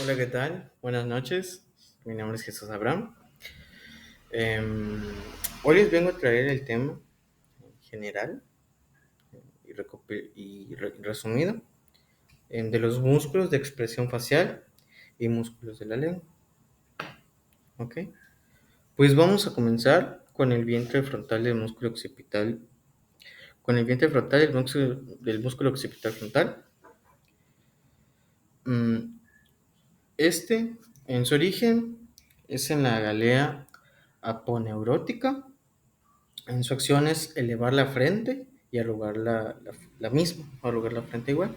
Hola, ¿qué tal? Buenas noches. Mi nombre es Jesús Abraham. Em, Hoy les vengo a traer el tema general y resumido de los músculos de expresión facial y músculos de la lengua. ¿Ok? Pues vamos a comenzar con el vientre frontal del músculo occipital. Con el vientre frontal del músculo occipital frontal. Mm, Este, en su origen, es en la galea aponeurótica. En su acción es elevar la frente y arrugar la misma, arrugar la frente igual.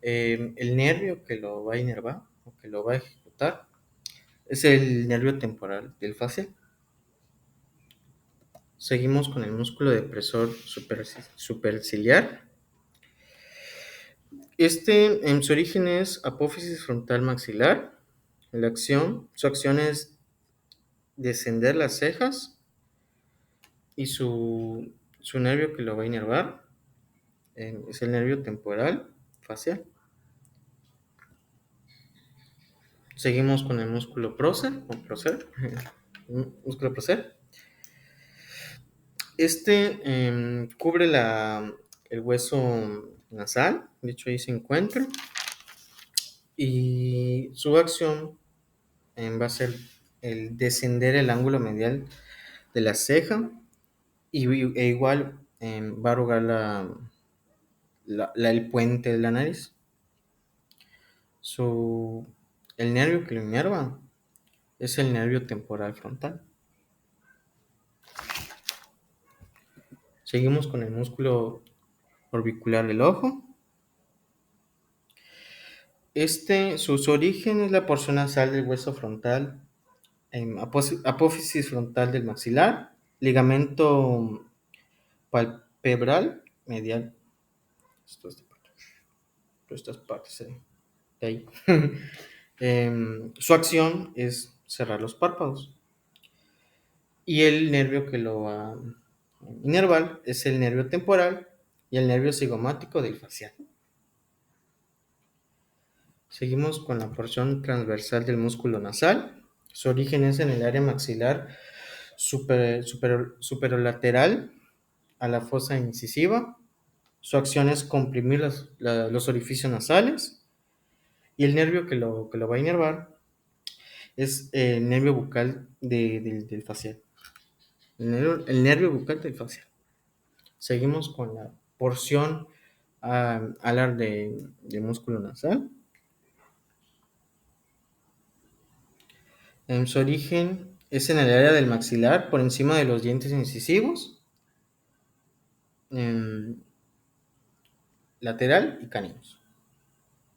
El nervio que lo va a inervar o que lo va a ejecutar es el nervio temporal del facial. Seguimos con el músculo depresor superciliar. Este en su origen es apófisis frontal maxilar. Su acción es descender las cejas y su nervio que lo va a inervar es el nervio temporal facial. Seguimos con el músculo prócer, músculo prócer. Cubre el hueso nasal, de hecho ahí se encuentra, y su acción va a ser el descender el ángulo medial de la ceja e igual va a arrugar el puente de la nariz. Su, el nervio que lo inerva es el nervio temporal frontal. Seguimos con el músculo orbicular del ojo. Su origen es la porción nasal del hueso frontal, apófisis frontal del maxilar, ligamento palpebral medial. Estas partes de ahí. Su acción es cerrar los párpados. Y el nervio que lo va a inervar es el nervio temporal y el nervio cigomático del facial. Seguimos con la porción transversal del músculo nasal. Su origen es en el área maxilar superolateral a la fosa incisiva. Su acción es comprimir los orificios nasales. Y el nervio que lo va a inervar es el nervio bucal del facial. El nervio bucal del facial. Seguimos con la porción alar de músculo nasal. En su origen es en el área del maxilar, por encima de los dientes incisivos, lateral y caninos.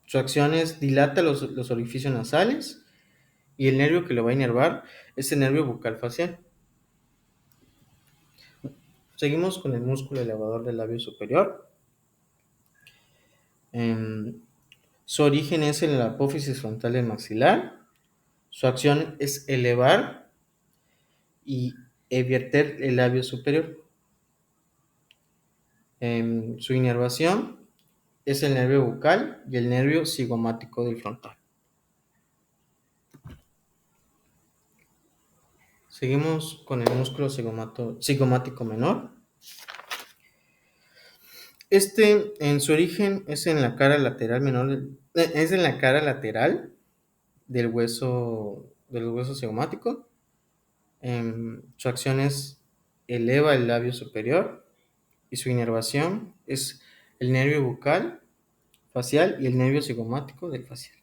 Su acción es dilata los orificios nasales y el nervio que lo va a inervar es el nervio bucal facial. Seguimos con el músculo elevador del labio superior. Em, Su origen es en la apófisis frontal del maxilar. Su acción es elevar y verter el labio superior. Su inervación es el nervio bucal y el nervio cigomático del frontal. Seguimos con el músculo cigomático menor. En su origen es en la cara lateral menor, es en la cara lateral del hueso cigomático. Su acción es eleva el labio superior y su inervación es el nervio bucal facial y el nervio cigomático del facial.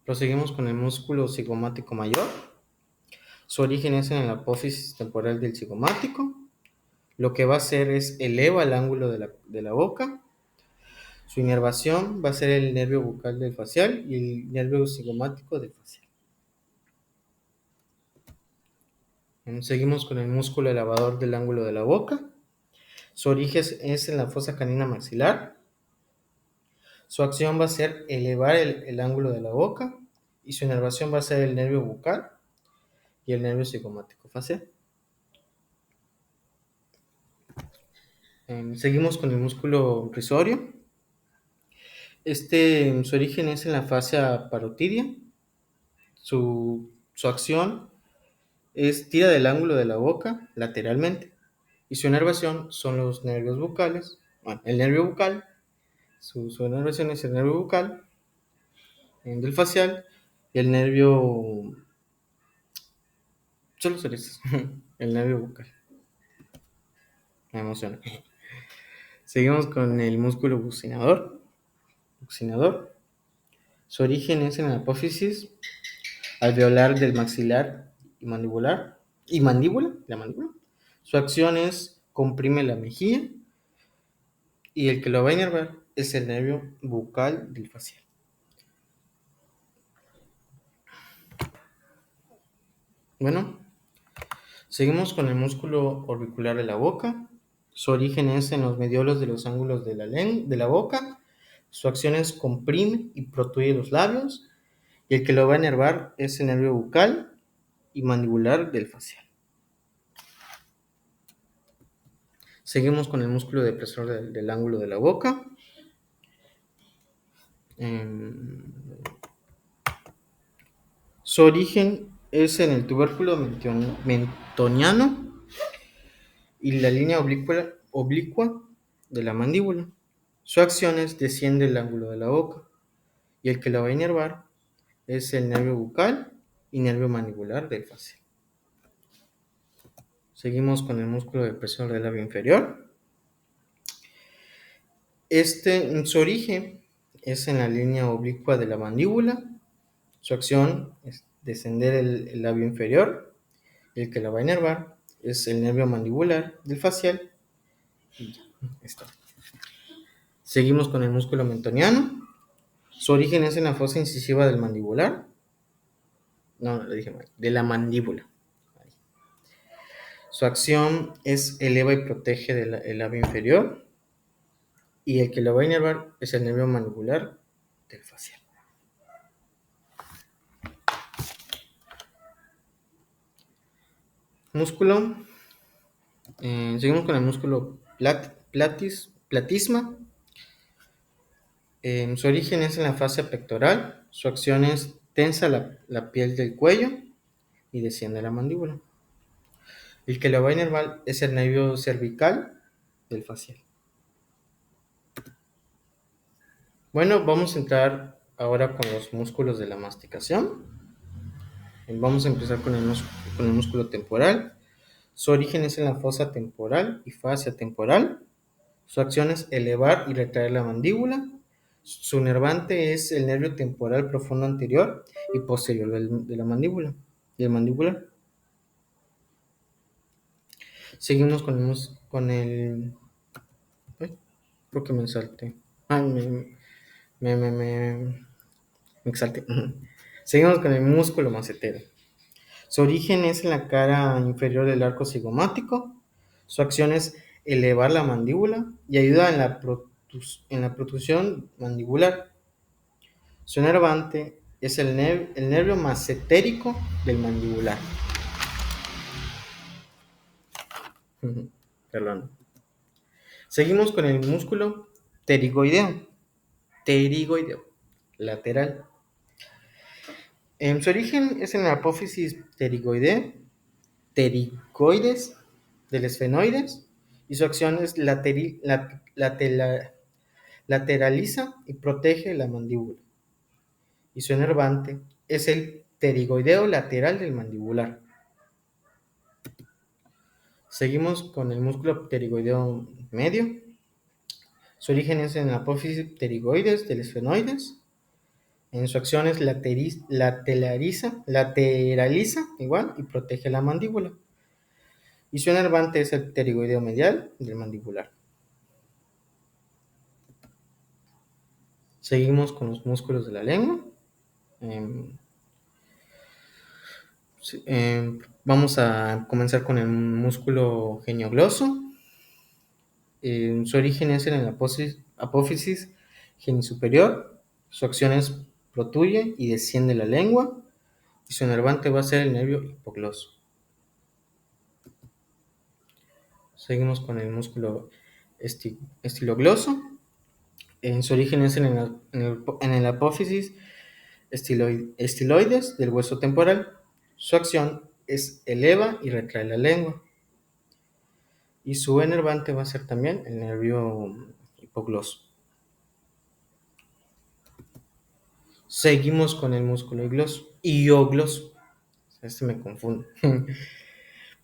Proseguimos con el músculo cigomático mayor. Su origen es en la apófisis temporal del cigomático. Lo que va a hacer es eleva el ángulo de la boca. Su inervación va a ser el nervio bucal del facial y el nervio cigomático del facial. Seguimos con el músculo elevador del ángulo de la boca. Su origen es en la fosa canina maxilar. Su acción va a ser elevar el ángulo de la boca y su inervación va a ser el nervio bucal y el nervio cigomático facial. Seguimos con el músculo risorio. Su origen es en la fascia parotidia. Su acción es tira del ángulo de la boca lateralmente. Y su inervación son los nervios bucales. Bueno, el nervio bucal, su inervación es el nervio bucal, del facial, y el nervio, solo ser eso, el nervio bucal. Me emociona. Seguimos con el músculo bucinador. Bucinador. Su origen es en la apófisis alveolar del maxilar y mandibular y mandíbula, la mandíbula. Su acción es comprime la mejilla y el que lo va a inervar es el nervio bucal del facial. Bueno, seguimos con el músculo orbicular de la boca. Su origen es en los mediolos de los ángulos de la boca. Su acción es comprime y protuye los labios. Y el que lo va a inervar es el nervio bucal y mandibular del facial. Seguimos con el músculo depresor del ángulo de la boca. Su origen es en el tubérculo mentoniano y la línea oblicua de la mandíbula. Su acción es desciende el ángulo de la boca y el que la va a inervar es el nervio bucal y nervio mandibular del facial. Seguimos con el músculo depresor del labio inferior. Su origen es en la línea oblicua de la mandíbula. Su acción es descender el labio inferior. El que la va a inervar es el nervio mandibular del facial. Y ya, está. Seguimos con el músculo mentoniano. Su origen es en la fosa incisiva del mandibular. No, lo dije mal. De la mandíbula. Su acción es eleva y protege el labio inferior. Y el que lo va a inervar es el nervio mandibular del facial. Músculo. Seguimos con el músculo platisma. Su origen es en la fascia pectoral. Su acción es tensa la piel del cuello y desciende la mandíbula. El que lo va a inervar es el nervio cervical del facial. Bueno, vamos a entrar ahora con los músculos de la masticación. Vamos a empezar con el músculo temporal. Su origen es en la fosa temporal y fascia temporal. Su acción es elevar y retraer la mandíbula. Su nervante es el nervio temporal profundo anterior y posterior de la mandíbula, del mandibular. Seguimos ay, creo que me salté. Me exalté. Seguimos con el músculo macetero. Su origen es en la cara inferior del arco cigomático. Su acción es elevar la mandíbula y ayuda en la protrusión mandibular. Su nervante es el nervio macetérico del mandibular. Perdón. Seguimos con el músculo pterigoideo lateral. Su origen es en la apófisis pterigoides del esfenoides y su acción es lateraliza y protege la mandíbula. Y su enervante es el pterigoideo lateral del mandibular. Seguimos con el músculo pterigoideo medio. Su origen es en la apófisis pterigoides del esfenoides. En su acción es lateraliza igual y protege la mandíbula. Y su enervante es el pterigoideo medial del mandibular. Seguimos con los músculos de la lengua. Vamos a comenzar con el músculo geniogloso. Su origen es en la apófisis genisuperior. Su acción es protuye y desciende la lengua. Y su enervante va a ser el nervio hipogloso. Seguimos con el músculo estilogloso. En su origen es en el apófisis estiloides del hueso temporal. Su acción es eleva y retrae la lengua. Y su enervante va a ser también el nervio hipogloso. Seguimos con el músculo iogloso. Este me confunde.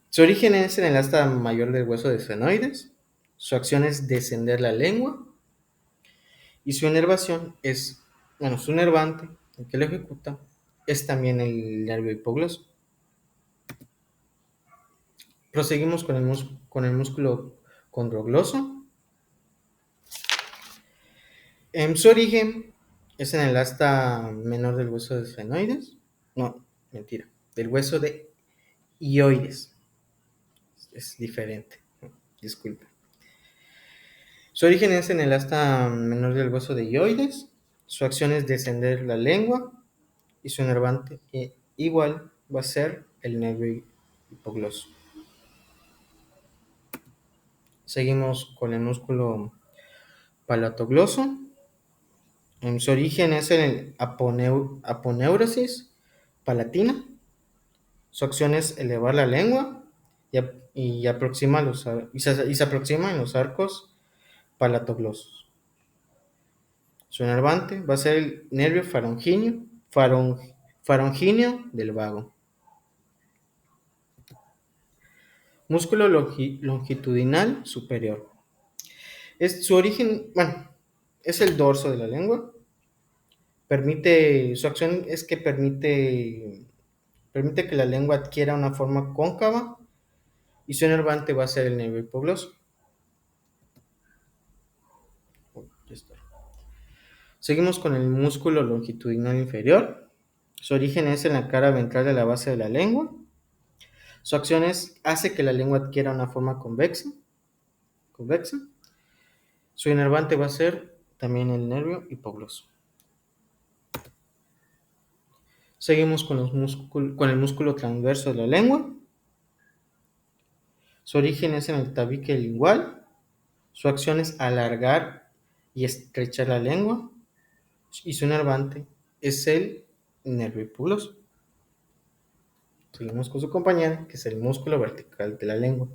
Su origen es en el asta mayor del hueso de esfenoides. Su acción es descender la lengua. Y su inervación es, bueno, su nervante, el que lo ejecuta, es también el nervio hipogloso. Proseguimos con el músculo condrogloso. En su origen es en el asta menor del hueso de esfenoides. No, mentira, del hueso de hioides. Es diferente, disculpe. Su origen es en el asta menor del hueso de hioides. Su acción es descender la lengua y su nervante igual va a ser el nervio hipogloso. Seguimos con el músculo palatogloso. En su origen es en el aponeurosis palatina. Su acción es elevar la lengua y se aproxima en los arcos palatoglosos. Su inervante va a ser el nervio faringíneo del vago. Músculo longitudinal superior. Su origen, bueno, es el dorso de la lengua. Su acción es que permite que la lengua adquiera una forma cóncava y su inervante va a ser el nervio hipogloso. Seguimos con el músculo longitudinal inferior. Su origen es en la cara ventral de la base de la lengua. Su acción hace que la lengua adquiera una forma convexa. Su inervante va a ser también el nervio hipogloso. Seguimos con el músculo transverso de la lengua. Su origen es en el tabique lingual. Su acción es alargar y estrechar la lengua. Y su inervante es el nervio hipogloso. Seguimos con su compañera, que es el músculo vertical de la lengua.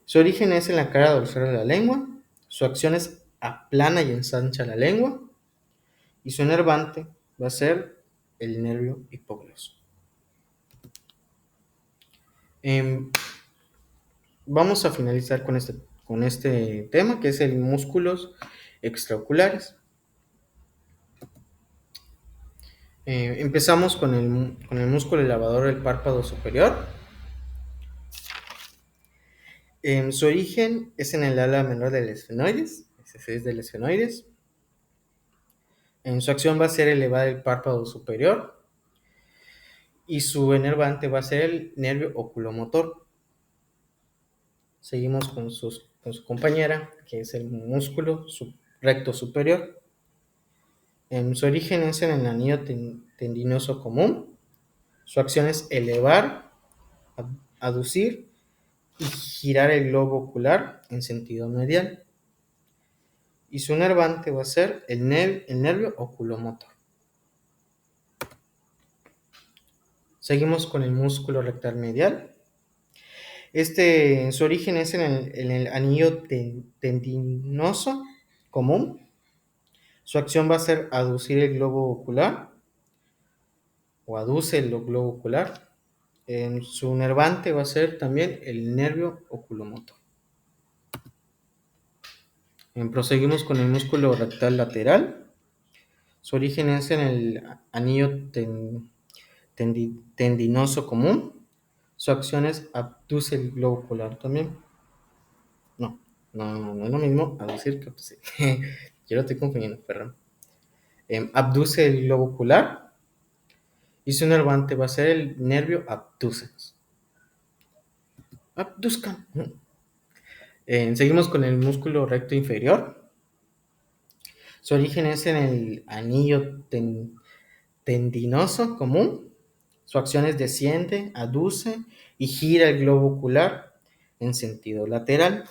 Su origen es en la cara dorsal de la lengua. Su acción es aplana y ensancha la lengua. Y su inervante va a ser el nervio hipogloso. Vamos a finalizar con este tema, que es el músculos extraoculares. Empezamos con el músculo elevador del párpado superior. Su origen es en el ala menor del esfenoides. Ese es del esfenoides. Su acción va a ser elevar el párpado superior. Y su enervante va a ser el nervio oculomotor. Seguimos con su compañera, que es el músculo recto superior. Su origen es en el anillo tendinoso común. Su acción es elevar, aducir y girar el globo ocular en sentido medial. Y su nervante va a ser el nervio oculomotor. Seguimos con el músculo rectal medial. Su origen es en el anillo tendinoso común. Su acción va a ser aducir el globo ocular o aduce el globo ocular. Su nervante va a ser también el nervio oculomotor. Proseguimos con el músculo rectal lateral. Su origen es en el anillo tendinoso común. Su acción es abduce el globo ocular también. No es lo mismo aducir que abducir. Yo lo estoy confundiendo, perdón. Abduce el globo ocular y su nervante va a ser el nervio abducens. Abduzcan. Seguimos con el músculo recto inferior. Su origen es en el anillo tendinoso común. Su acción es desciende, aduce y gira el globo ocular en sentido lateral.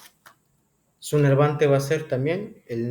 Su nervante va a ser también el